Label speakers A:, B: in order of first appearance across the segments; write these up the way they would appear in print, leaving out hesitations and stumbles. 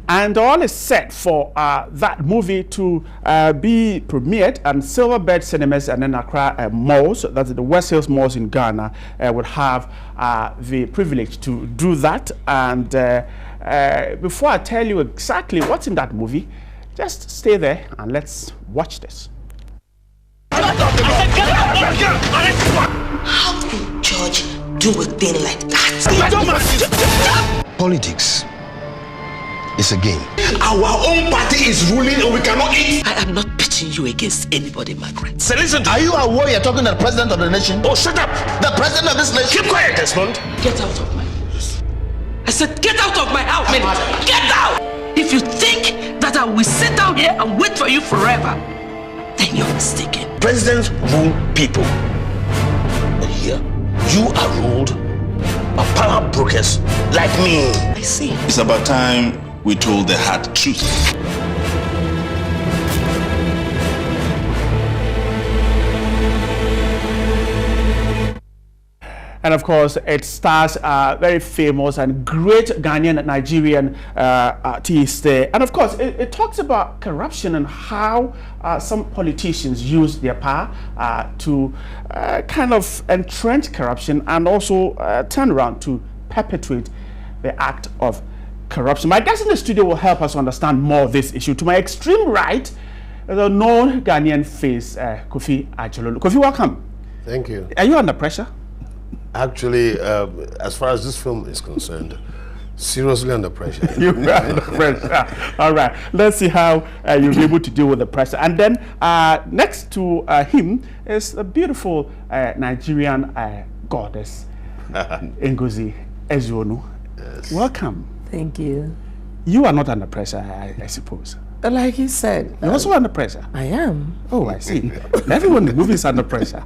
A: And all is set for that movie to be premiered at Silverbird Cinemas and then Accra malls. That's the West Hills malls in Ghana would have the privilege to do that. And before I tell you exactly what's in that movie, just stay there and let's watch this.
B: How could George do a thing like that?
C: Politics is a game.
D: Our own party is ruling and we cannot eat.
B: I am not pitching you against anybody, Margaret.
D: So listen,
C: Are you aware you're talking to the president of the nation?
D: oh, shut up.
C: The president of this nation?
D: Keep quiet, Desmond.
B: Get out of my house. I said get out of my house. Get out! If you think that I will sit down here and wait for you forever, then you're mistaken.
D: Presidents rule people. But here, you are ruled by power brokers like me.
B: I see.
E: It's about time we told the hard truth.
A: And of course, it stars very famous and great Ghanaian Nigerian artist. And of course, it talks about corruption and how some politicians use their power to kind of entrench corruption and also turn around to perpetuate the act of corruption. My guest in the studio will help us understand more of this issue. To my extreme right, the known Ghanaian face, Kofi Ajololo. Kofi, welcome.
F: Thank you.
A: Are you under pressure?
F: Actually, as far as this film is concerned, seriously under pressure.
A: You're under pressure. All right. Let's see how you'll be able to deal with the pressure. And then next to him is a beautiful Nigerian goddess, Ngozi Ezeonu.
F: Yes.
A: Welcome.
G: Thank you.
A: You are not under pressure, I suppose.
G: Like you said,
A: You're also under pressure.
G: I am.
A: Oh, I see. Everyone in the movie is under pressure.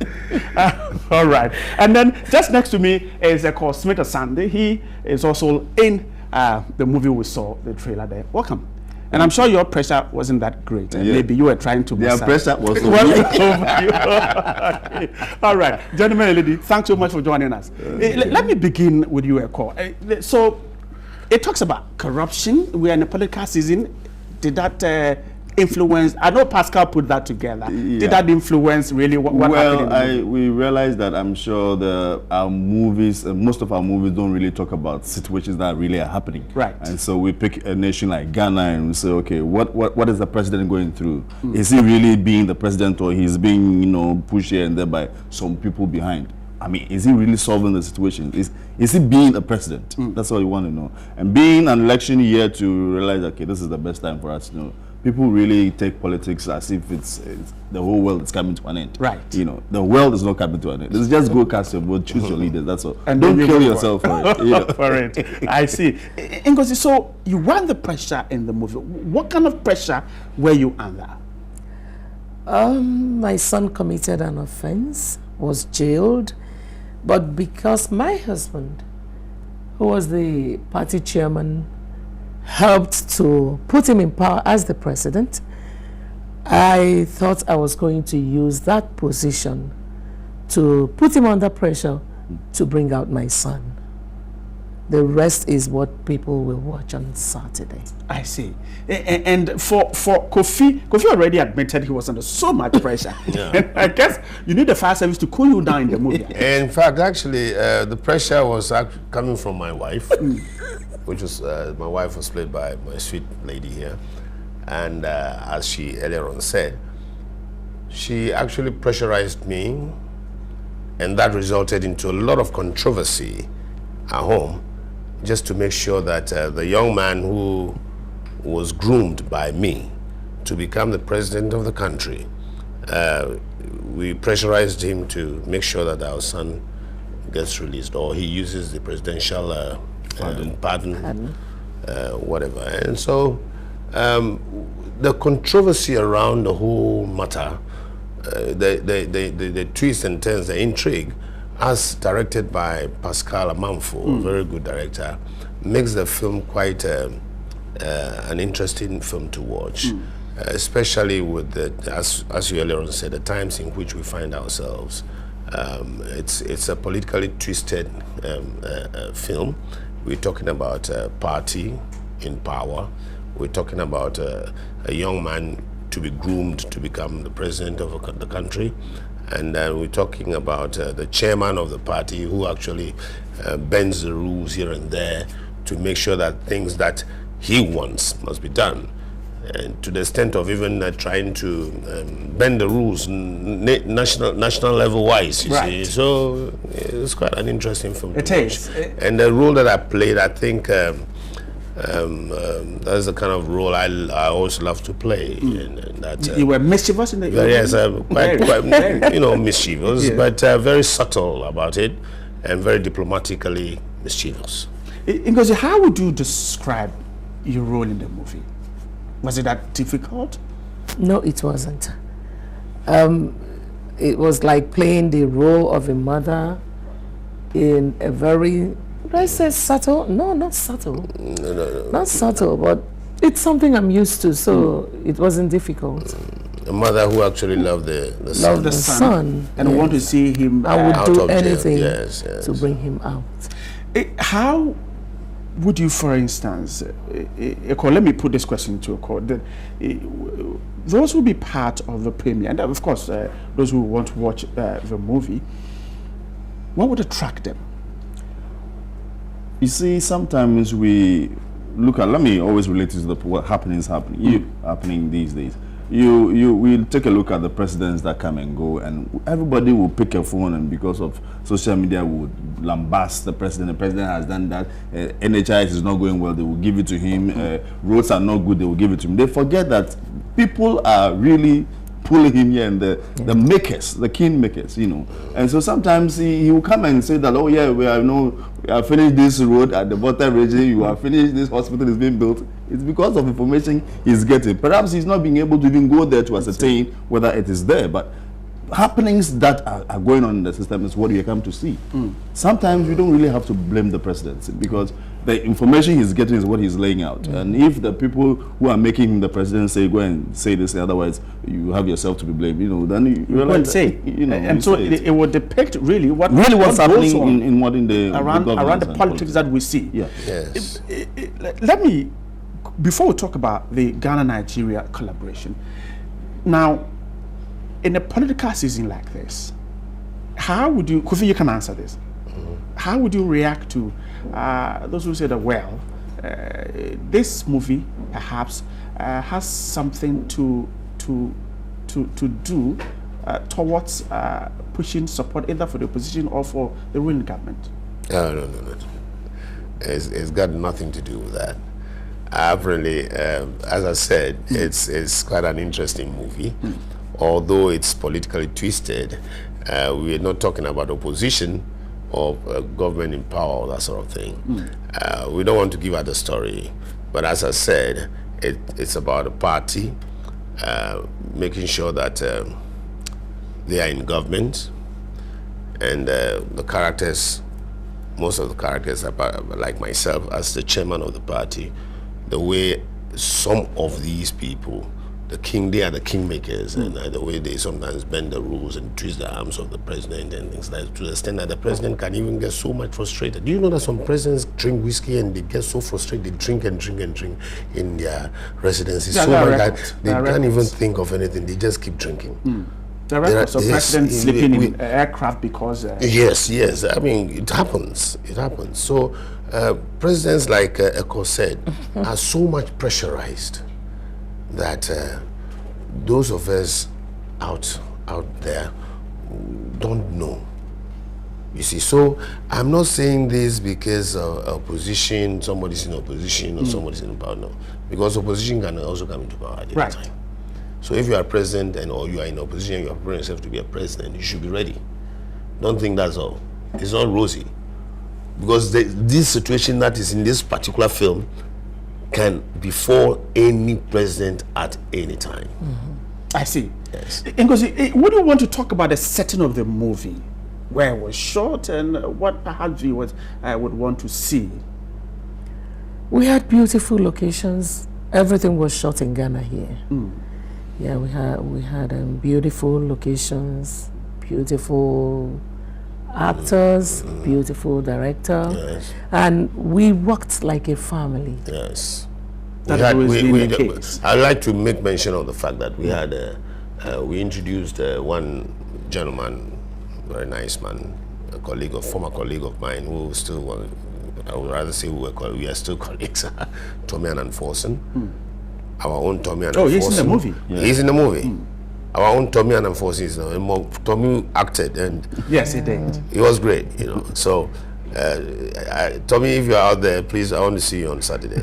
A: All right. And then just next to me is called Smith Asante. He is also in the movie we saw, the trailer there. Welcome. And I'm sure your pressure wasn't that great.
E: Yeah.
A: Maybe you were trying to
E: Their pressure was over.
A: over you. Okay. All right. Gentlemen and lady, thanks so much for joining us. Let me begin with you, Eko. So it talks about corruption. We are in a political season. Did that influence? I know Pascal put that together.
E: Yeah.
A: Did that influence really what happened?
E: Well, we realized that I'm sure our movies, most of our movies don't really talk about situations that really are happening.
A: Right.
E: And so we pick a nation like Ghana and we say, okay, what is the president going through? Is he really being the president, or he's being, pushed here and there by some people behind? I mean, is he really solving the situation? Is he being a president? That's all you want to know. And being an election year to realize, okay, this is the best time for us to know. People really take politics as if it's the whole world is coming to an end.
A: Right.
E: The world is not coming to an end. It's just go cast your vote, choose your leaders, that's all.
A: And
E: don't
A: then
E: kill yourself for it.
A: For it. I see. Ngozi, so you were the pressure in the movie. What kind of pressure were you under?
G: My son committed an offense, was jailed, but because my husband, who was the party chairman, helped to put him in power as the president, I thought I was going to use that position to put him under pressure to bring out my son. The rest is what people will watch on Saturday.
A: I see. And for Kofi already admitted he was under so much pressure. And I guess you need the fire service to cool you down in the movie.
F: In fact, actually, the pressure was coming from my wife, which was, my wife was played by my sweet lady here. And as she earlier on said, she actually pressurized me, and that resulted into a lot of controversy at home, just to make sure that the young man who was groomed by me to become the president of the country, we pressurized him to make sure that our son gets released, or he uses the presidential pardon, whatever. And so the controversy around the whole matter, the twists and turns, the intrigue, as directed by Pascal Amanfo, a very good director, makes the film quite an interesting film to watch, especially with as you earlier on said, the times in which we find ourselves. It's a politically twisted film. We're talking about a party in power We're talking about a young man to be groomed to become the president of the country. And we're talking about the chairman of the party who actually bends the rules here and there to make sure that things that he wants must be done. And to the extent of even trying to bend the rules national level wise, you see. So it's quite an interesting film to watch. And the role that I played, I think that's the kind of role I always love to play. And that,
A: you were mischievous in the
F: yes, quite you know, mischievous, but very subtle about it and very diplomatically mischievous.
A: Ngozi, how would you describe your role in the movie? Was it that difficult?
G: No, it wasn't. It was like playing the role of a mother in a very, would I say subtle? No, not subtle. No. Not subtle, but it's something I'm used to, so it wasn't difficult.
F: A mother who actually loved the son.
G: Loved the son.
A: And want to see him
G: I would
F: out
G: do
F: of jail.
G: anything
F: Yes.
G: to bring him out.
A: How would you, for instance, let me put this question to a court. Those will be part of the premiere, and of course, those who want to watch the movie, what would attract them?
E: You see, sometimes we look at, let me always relate it to what happening these days. We'll take a look at the presidents that come and go, and everybody will pick a phone, and because of social media would lambast the president has done that, NHIS is not going well, they will give it to him, roads are not good, they will give it to him. They forget that people are really pulling him here, and the makers, the king makers, you know. And so sometimes he will come and say that, oh yeah, we have finished this road at the Volta region, you have finished this hospital is being built. It's because of information he's getting. Perhaps he's not being able to even go there to ascertain whether it is there, but happenings that are going on in the system is what you come to see. Sometimes we don't really have to blame the presidency, because the information he's getting is what he's laying out. And if the people who are making him the president say, go and say this, otherwise you have yourself to be blamed, you know, then you
A: go and say,
E: you know,
A: and so it would depict really what's
E: happening in the
A: around the politics that we see.
E: Yeah.
F: Yes.
A: Let me, before we talk about the Ghana-Nigeria collaboration, now, in a political season like this, how would you, Kofi, you can answer this. How would you react to those who say that, well, this movie perhaps has something to do towards pushing support either for the opposition or for the ruling government?
F: No. It's got nothing to do with that. I've really, as I said, it's quite an interesting movie. Although it's politically twisted, we're not talking about opposition or government in power or that sort of thing. We don't want to give out the story, but as I said, it's about a party making sure that they are in government, and the characters, most of the characters are like myself as the chairman of the party, the way some of these people, they are the kingmakers, and the way they sometimes bend the rules and twist the arms of the president and things like that, to the extent that the president can even get so much frustrated. Do you know that some presidents drink whiskey and they get so frustrated, they drink and drink and drink in their residences so much that they can't even think of anything, they just keep drinking.
A: There are records of presidents sleeping in aircraft because...
F: Yes, I mean, it happens. So presidents, like Eko said, are so much pressurized that those of us out there don't know. You see, so I'm not saying this because opposition, somebody's in opposition or somebody's in power, no. Because opposition can also come into power at any time. So if you are president or you are in opposition, you are preparing yourself to be a president, you should be ready. Don't think that's all. It's not rosy. Because this situation that is in this particular film can befall any president at any time.
A: I see.
F: Yes.
A: Ngozi, would you want to talk about the setting of the movie, where it was shot, and what perhaps viewers would want to see?
G: We had beautiful locations. Everything was shot in Ghana here. Yeah, we had beautiful locations, beautiful actors, beautiful director, and we worked like a family.
F: Yes.
A: That has always been the case.
F: I'd like to make mention of the fact that we had we introduced one gentleman, very nice man, former colleague of mine who still, I would rather say we are still colleagues, Tommy and Enforcing. Our own Tommy and Enforcing.
A: Oh, he's in the movie?
F: Yeah. He's in the movie. Our own Tommy and Enforcing is Tommy acted, and
A: yes, he did.
F: It was great, you know. So, Tommy, if you're out there, please, I want to see you on Saturday.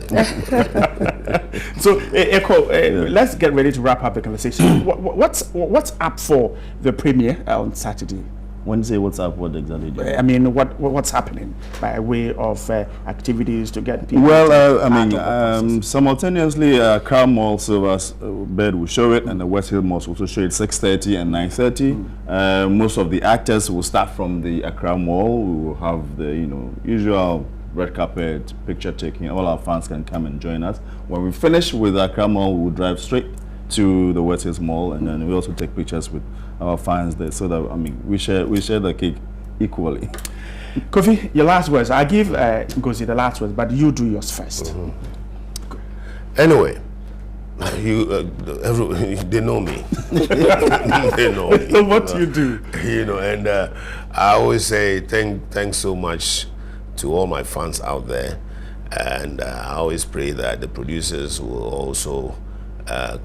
A: So, Echo, let's get ready to wrap up the conversation. What's up for the premiere on Saturday?
E: When you say what's up, what exactly do you
A: I mean, what's happening by way of activities to get people?
E: Well, simultaneously, Crown Mall Silver's bed will show it, and the West Hill Mall will also show it 6:30 and 9:30. Most of the actors will start from the Accra Mall. We will have the usual red carpet, picture taking. All our fans can come and join us. When we finish with Accra Mall, we will drive straight to the West Hills Mall, and then we also take pictures with our fans there, so that we share the cake equally.
A: Kofi, your last words. I give Ngozi the last words, but you do yours first.
F: Anyway, they know me. They know me.
A: So what you do?
F: And I always say thanks so much to all my fans out there, and I always pray that the producers will also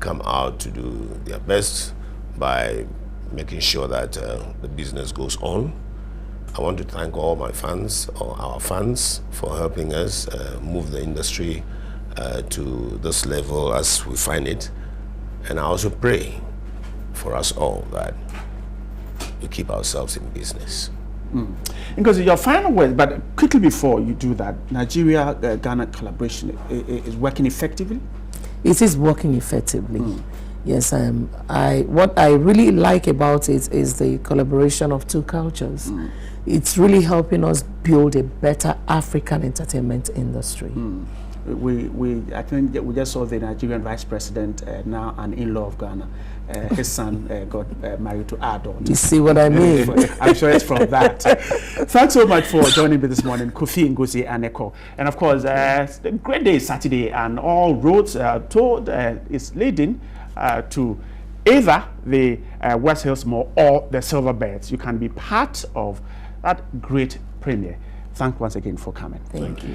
F: come out to do their best by making sure that the business goes on. I want to thank all my fans, or our fans, for helping us move the industry to this level as we find it. And I also pray for us all that we keep ourselves in business.
A: Because your final word, but quickly before you do that, Nigeria-Ghana collaboration is working effectively?
G: It is working effectively. Yes, what I really like about it is the collaboration of two cultures. It's really helping us build a better African entertainment industry.
A: I think we just saw the Nigerian Vice President, now an in-law of Ghana. His son got married to our daughter.
G: You see what I mean?
A: I'm sure it's from that. Thanks so much for joining me this morning, Kofi, Ngozi, and Echo. And of course, the great day is Saturday, and all roads is leading to either the West Hills Mall or the Silverbirds. You can be part of that great premiere. Thanks once again for coming.
G: Thank you.